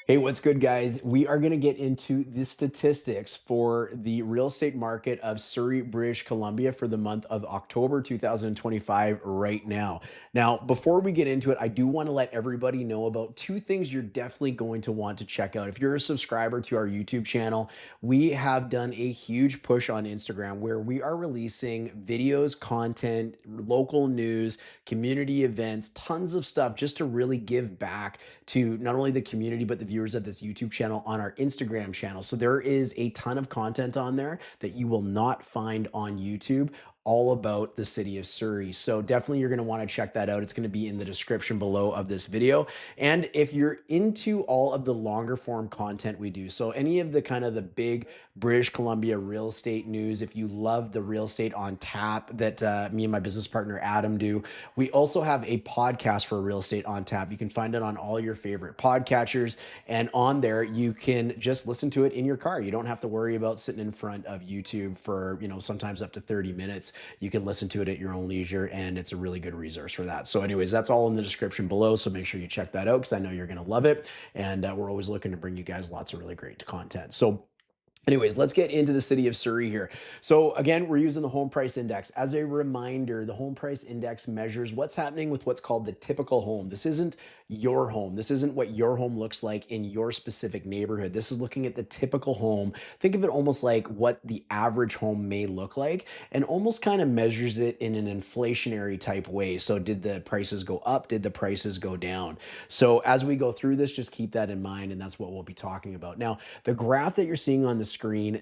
Hey, what's good, guys? We are going to get into the statistics for the real estate market of Surrey, British Columbia for the month of October 2025 right now. Now, before we get into it, I do want to let everybody know about two things you're definitely going to want to check out. If you're a subscriber to our YouTube channel, we have done a huge push on Instagram where we are releasing videos, content, local news, community events, tons of stuff just to really give back to not only the community, but the viewers of this YouTube channel on our Instagram channel. So there is a ton of content on there that you will not find on YouTube, all about the city of Surrey. So definitely you're going to want to check that out. It's going to be in the description below of this video. And if you're into all of the longer form content we do, so any of the kind of the big British Columbia real estate news, if you love the real estate on tap that me and my business partner Adam do, we also have a podcast for real estate on tap. You can find it on all your favorite podcatchers. And on there, you can just listen to it in your car. You don't have to worry about sitting in front of YouTube for, sometimes up to 30 minutes. You can listen to it at your own leisure, and it's a really good resource for that. So anyways, that's all in the description below. So make sure you check that out because I know you're going to love it. And we're always looking to bring you guys lots of really great content. So anyways, let's get into the city of Surrey here. So again, we're using the home price index. As a reminder, the home price index measures what's happening with what's called the typical home. This isn't your home. This isn't what your home looks like in your specific neighborhood. This is looking at the typical home. Think of it almost like what the average home may look like and almost kind of measures it in an inflationary type way. So did the prices go up? Did the prices go down? So as we go through this, just keep that in mind. And that's what we'll be talking about. Now, the graph that you're seeing on the screen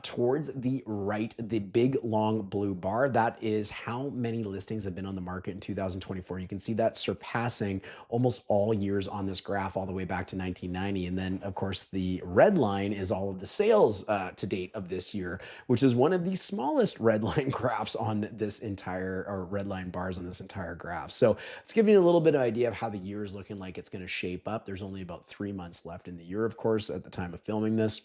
towards the right, the big long blue bar, that is how many listings have been on the market in 2024. You can see that surpassing almost all years on this graph all the way back to 1990. And then, of course, the red line is all of the sales to date of this year, which is one of the smallest red line graphs on this entire, or red line bars on this entire graph. So it's giving you a little bit of idea of how the year is looking like it's going to shape up. There's only about 3 months left in the year, of course, at the time of filming this.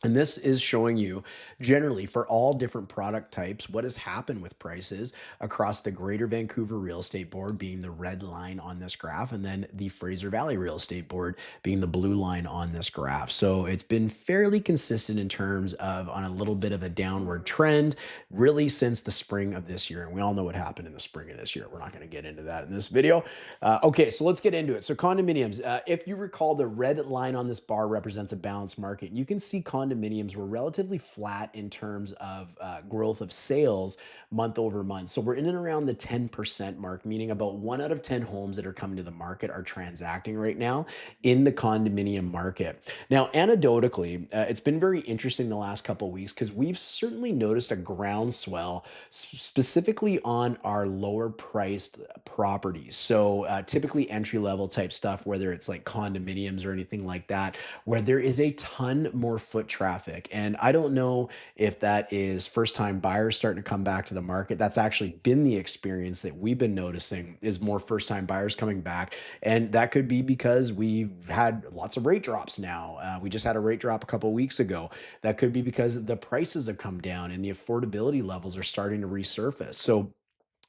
And this is showing you generally for all different product types what has happened with prices across the Greater Vancouver Real Estate Board being the red line on this graph, and then the Fraser Valley Real Estate Board being the blue line on this graph. So it's been fairly consistent in terms of on a little bit of a downward trend, really since the spring of this year. And we all know what happened in the spring of this year. We're not going to get into that in this video. Okay, so let's get into it. So condominiums, if you recall, the red line on this bar represents a balanced market. You can see condominiums were relatively flat in terms of growth of sales month over month. So we're in and around the 10% mark, meaning about 1 out of 10 homes that are coming to the market are transacting right now in the condominium market. Now, anecdotally, it's been very interesting the last couple of weeks because we've certainly noticed a groundswell specifically on our lower priced properties. So typically entry level type stuff, whether it's like condominiums or anything like that, where there is a ton more foot traffic. And I don't know if that is first time buyers starting to come back to the market. That's actually been the experience that we've been noticing is more first time buyers coming back. And that could be because we've had lots of rate drops now. We just had a rate drop a couple of weeks ago. That could be because the prices have come down and the affordability levels are starting to resurface. So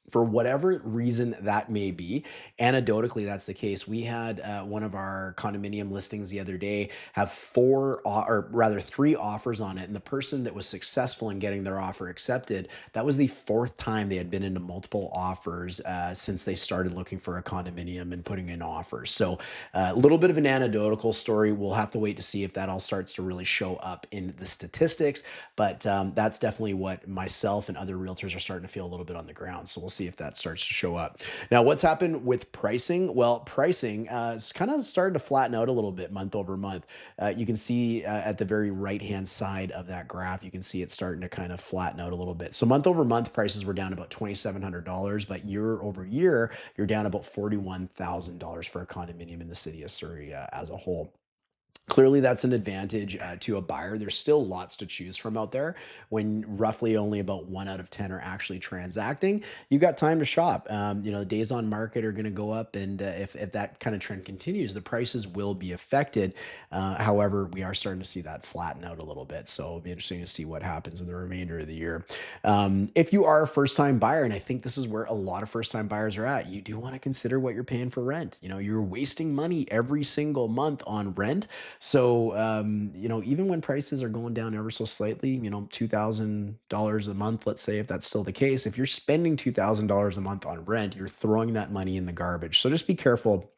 for whatever reason that may be, anecdotally, that's the case. We had one of our condominium listings the other day have or rather 3 offers on it. And the person that was successful in getting their offer accepted, that was the 4th time they had been into multiple offers since they started looking for a condominium and putting in offers. So a little bit of an anecdotal story. We'll have to wait to see if that all starts to really show up in the statistics. But that's definitely what myself and other realtors are starting to feel a little bit on the ground. So we'll see if that starts to show up. Now, what's happened with pricing? Well, pricing is kind of started to flatten out a little bit month over month. You can see at the very right-hand side of that graph, you can see it starting to kind of flatten out a little bit. So month over month, prices were down about $2,700, but year over year, you're down about $41,000 for a condominium in the city of Surrey as a whole. Clearly, that's an advantage to a buyer. There's still lots to choose from out there. When roughly only about 1 out of 10 are actually transacting, you got time to shop. Days on market are going to go up, and if that kind of trend continues, the prices will be affected. However, we are starting to see that flatten out a little bit, so it'll be interesting to see what happens in the remainder of the year. If you are a first-time buyer, and I think this is where a lot of first-time buyers are at, you do want to consider what you're paying for rent. You're wasting money every single month on rent, so, even when prices are going down ever so slightly, $2,000 a month, let's say, if that's still the case, if you're spending $2,000 a month on rent, you're throwing that money in the garbage. So just be careful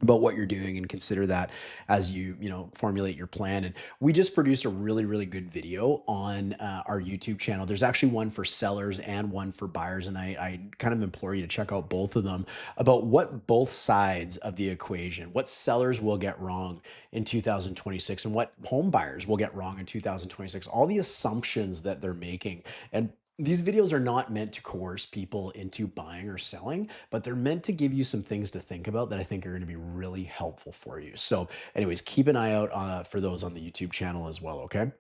about what you're doing and consider that as you formulate your plan. And we just produced a really really good video on our YouTube channel. There's actually one for sellers and one for buyers, and I kind of implore you to check out both of them about what both sides of the equation, what sellers will get wrong in 2026 and what home buyers will get wrong in 2026, all the assumptions that they're making. And these videos are not meant to coerce people into buying or selling, but they're meant to give you some things to think about that I think are going to be really helpful for you. So, anyways, keep an eye out for those on the YouTube channel as well. Okay.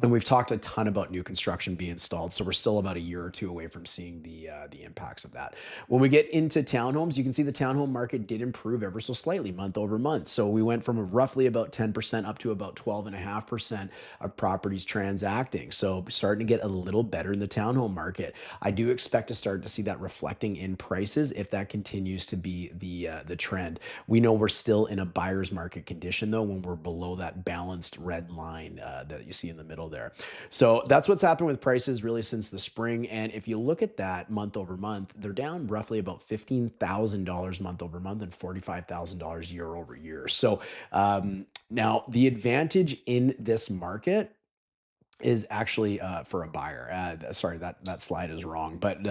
And we've talked a ton about new construction being installed, so we're still about a year or two away from seeing the impacts of that. When we get into townhomes, you can see the townhome market did improve ever so slightly month over month. So we went from roughly about 10% up to about 12.5% of properties transacting. So starting to get a little better in the townhome market. I do expect to start to see that reflecting in prices if that continues to be the trend. We know we're still in a buyer's market condition though when we're below that balanced red line that you see in the middle there. So that's what's happened with prices really since the spring. And if you look at that month over month, they're down roughly about $15,000 month over month and $45,000 year over year. So now the advantage in this market is actually for a buyer. Sorry, that slide is wrong, but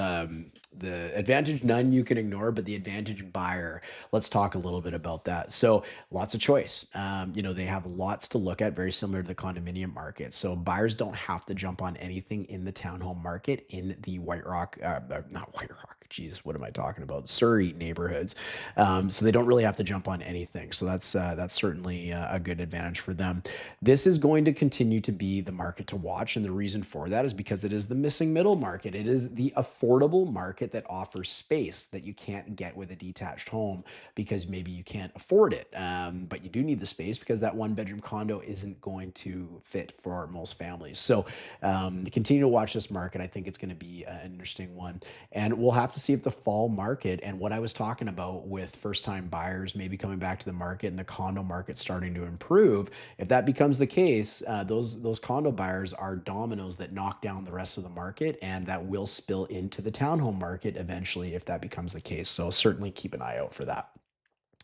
the advantage none you can ignore, but the advantage buyer. Let's talk a little bit about that. So lots of choice. They have lots to look at, very similar to the condominium market. So buyers don't have to jump on anything in the townhome market in the White Rock, not White Rock. Geez, what am I talking about? Surrey neighborhoods. So they don't really have to jump on anything. So that's certainly a good advantage for them. This is going to continue to be the market to watch. And the reason for that is because it is the missing middle market. It is the affordable market that offers space that you can't get with a detached home because maybe you can't afford it. But you do need the space because that one bedroom condo isn't going to fit for most families. So continue to watch this market. I think it's going to be an interesting one. And we'll have to see if the fall market and what I was talking about with first time buyers maybe coming back to the market and the condo market starting to improve, if that becomes the case, those condo buyers are dominoes that knock down the rest of the market, and that will spill into the townhome market eventually if that becomes the case. So certainly keep an eye out for that.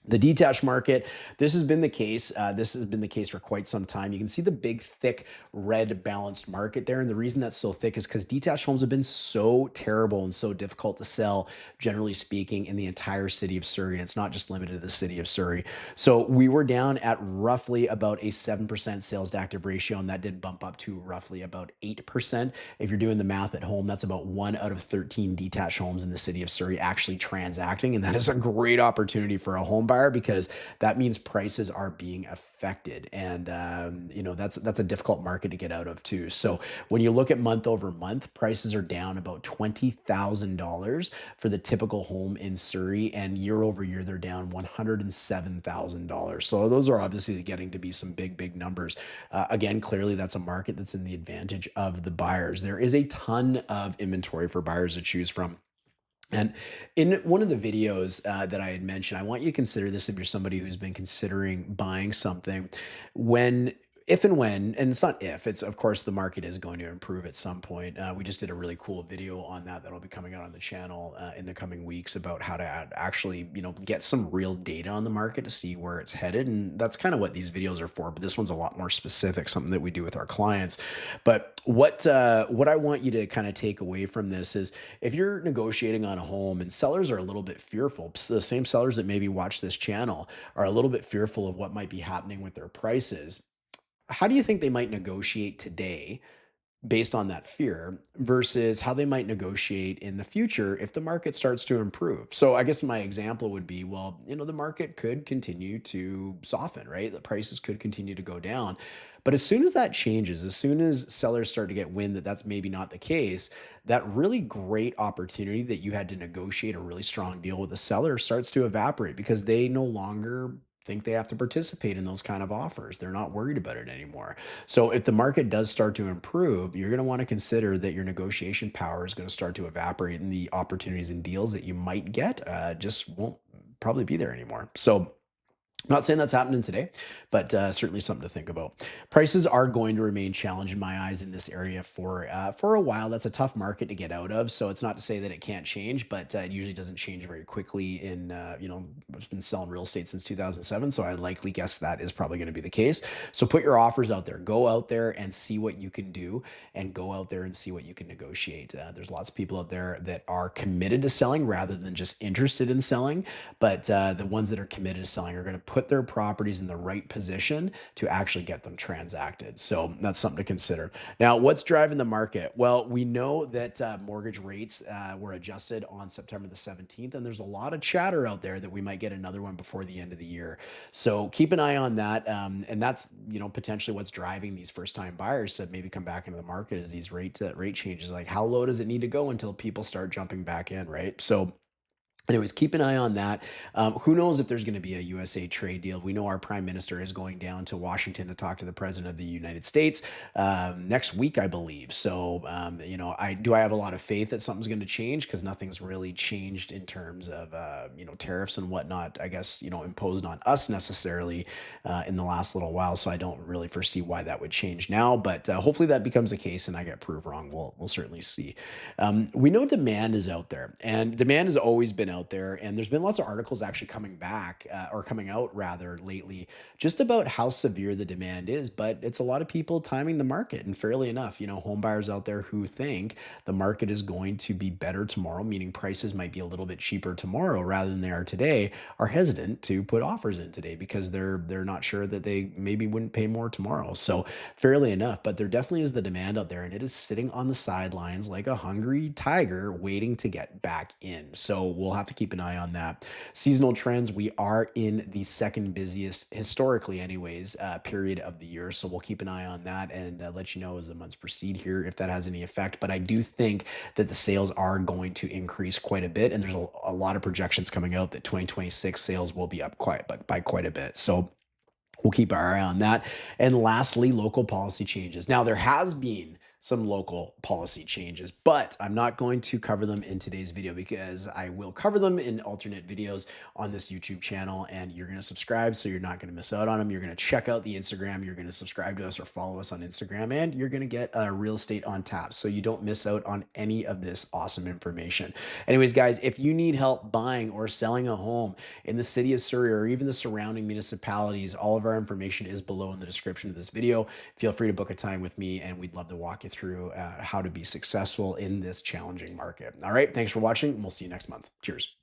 The detached market, this has been the case. This has been the case for quite some time. You can see the big, thick, red balanced market there. And the reason that's so thick is because detached homes have been so terrible and so difficult to sell, generally speaking, in the entire city of Surrey. And it's not just limited to the city of Surrey. So we were down at roughly about a 7% sales to active ratio, and that did bump up to roughly about 8%. If you're doing the math at home, that's about 1 out of 13 detached homes in the city of Surrey actually transacting. And that is a great opportunity for a home buyer because that means prices are being affected, and that's a difficult market to get out of too. So when you look at month over month, prices are down about $20,000 for the typical home in Surrey, and year over year they're down $107,000. So those are obviously getting to be some big numbers. Again, clearly that's a market that's in the advantage of the buyers. There is a ton of inventory for buyers to choose from. And in one of the videos that I had mentioned, I want you to consider this if you're somebody who's been considering buying something. When, if and when, and it's not if, it's of course the market is going to improve at some point. We just did a really cool video on that that'll be coming out on the channel in the coming weeks about how to actually, get some real data on the market to see where it's headed. And that's kind of what these videos are for. But this one's a lot more specific, something that we do with our clients. But what I want you to kind of take away from this is if you're negotiating on a home and sellers are a little bit fearful, so the same sellers that maybe watch this channel are a little bit fearful of what might be happening with their prices, how do you think they might negotiate today based on that fear versus how they might negotiate in the future if the market starts to improve. So I guess my example would be, well, the market could continue to soften, right? The prices could continue to go down. But as soon as that changes, as soon as sellers start to get wind that that's maybe not the case, that really great opportunity that you had to negotiate a really strong deal with a seller starts to evaporate because they no longer think they have to participate in those kind of offers. They're not worried about it anymore. So if the market does start to improve, you're going to want to consider that your negotiation power is going to start to evaporate, and the opportunities and deals that you might get just won't probably be there anymore. So not saying that's happening today, but certainly something to think about. Prices are going to remain challenged in my eyes in this area for a while. That's a tough market to get out of. So it's not to say that it can't change, but it usually doesn't change very quickly. I've been selling real estate since 2007, so I likely guess that is probably going to be the case. So put your offers out there. Go out there and see what you can do, and go out there and see what you can negotiate. There's lots of people out there that are committed to selling rather than just interested in selling, but the ones that are committed to selling are going to put their properties in the right position to actually get them transacted. So that's something to consider. Now, what's driving the market? Well, we know that mortgage rates were adjusted on September the 17th, and there's a lot of chatter out there that we might get another one before the end of the year. So keep an eye on that. And that's, potentially what's driving these first time buyers to maybe come back into the market is these rate changes. Like, how low does it need to go until people start jumping back in, right? So anyways, keep an eye on that. Who knows if there's going to be a USA trade deal? We know our prime minister is going down to Washington to talk to the president of the United States next week, I believe. So, I have a lot of faith that something's going to change because nothing's really changed in terms of tariffs and whatnot. I guess imposed on us necessarily in the last little while. So I don't really foresee why that would change now. But hopefully that becomes the case, and I get proved wrong. We'll certainly see. We know demand is out there, and demand has always been out there. And there's been lots of articles actually coming back or coming out rather lately, just about how severe the demand is. But it's a lot of people timing the market, and fairly enough, home buyers out there who think the market is going to be better tomorrow, meaning prices might be a little bit cheaper tomorrow rather than they are today, are hesitant to put offers in today because they're not sure that they maybe wouldn't pay more tomorrow. So fairly enough, but there definitely is the demand out there, and it is sitting on the sidelines like a hungry tiger waiting to get back in. So we'll have to keep an eye on that. Seasonal trends, we are in the second busiest, historically anyways, period of the year. So we'll keep an eye on that and let you know as the months proceed here if that has any effect. But I do think that the sales are going to increase quite a bit, and there's a lot of projections coming out that 2026 sales will be up by quite a bit. So we'll keep our eye on that. And lastly, local policy changes. Now, there has been some local policy changes, but I'm not going to cover them in today's video because I will cover them in alternate videos on this YouTube channel, and you're going to subscribe so you're not going to miss out on them. You're going to check out the Instagram, you're going to subscribe to us or follow us on Instagram, and you're going to get real estate on tap so you don't miss out on any of this awesome information. Anyways, guys, if you need help buying or selling a home in the city of Surrey or even the surrounding municipalities, all of our information is below in the description of this video. Feel free to book a time with me, and we'd love to walk you through how to be successful in this challenging market. All right, thanks for watching, and we'll see you next month. Cheers.